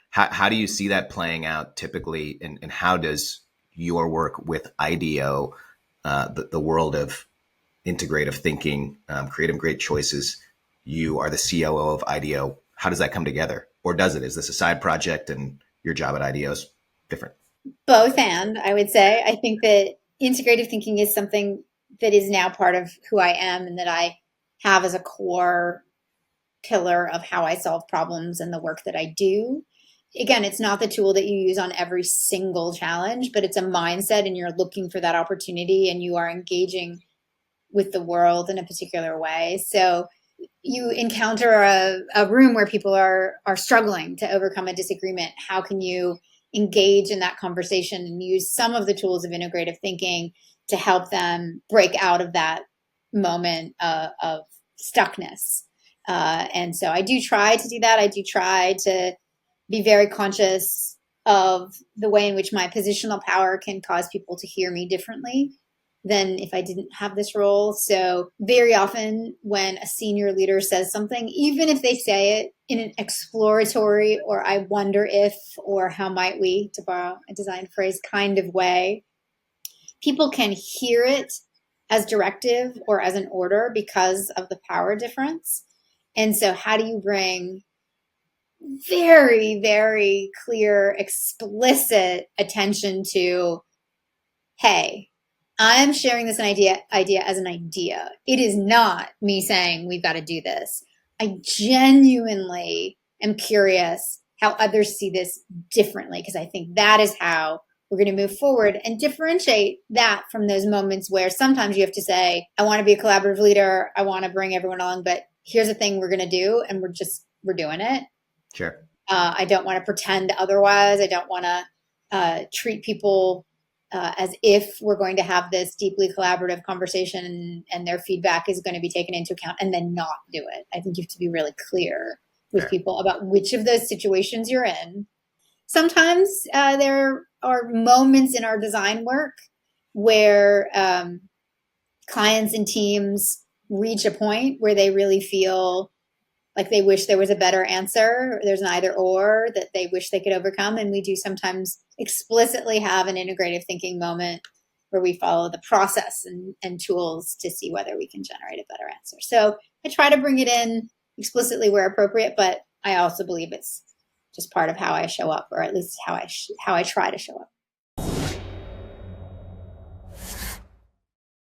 How do you see that playing out typically, and how does your work with IDEO, the world of integrative thinking, creative great choices, you are the COO of IDEO, how does that come together? Or does it? Is this a side project and your job at IDEO is different? Both, and I would say I think that integrative thinking is something that is now part of who I am and that I have as a core pillar of how I solve problems and the work that I do. Again, it's not the tool that you use on every single challenge, but it's a mindset and you're looking for that opportunity and you are engaging with the world in a particular way. So you encounter a room where people are struggling to overcome a disagreement. How can you engage in that conversation and use some of the tools of integrative thinking to help them break out of that moment of stuckness? And so I do try to do that. I do try to be very conscious of the way in which my positional power can cause people to hear me differently than if I didn't have this role. So very often when a senior leader says something, even if they say it in an exploratory or I wonder if or how might we, to borrow a design phrase, kind of way, people can hear it as directive or as an order because of the power difference. And so how do you bring very, very clear, explicit attention to, hey, I'm sharing this idea as an idea. It is not me saying we've got to do this. I genuinely am curious how others see this differently, because I think that is how we're going to move forward and differentiate that from those moments where sometimes you have to say, I want to be a collaborative leader. I want to bring everyone along, but here's the thing we're going to do. And we're doing it. Sure. I don't want to pretend otherwise. I don't want to treat people as if we're going to have this deeply collaborative conversation and their feedback is going to be taken into account and then not do it. I think you have to be really clear with Fair. people about which of those situations you're in. Sometimes there are moments in our design work where clients and teams reach a point where they really feel like they wish there was a better answer. There's an either or that they wish they could overcome. And we do sometimes explicitly have an integrative thinking moment where we follow the process and tools to see whether we can generate a better answer. So I try to bring it in explicitly where appropriate, but I also believe it's just part of how I show up, or at least how I try to show up.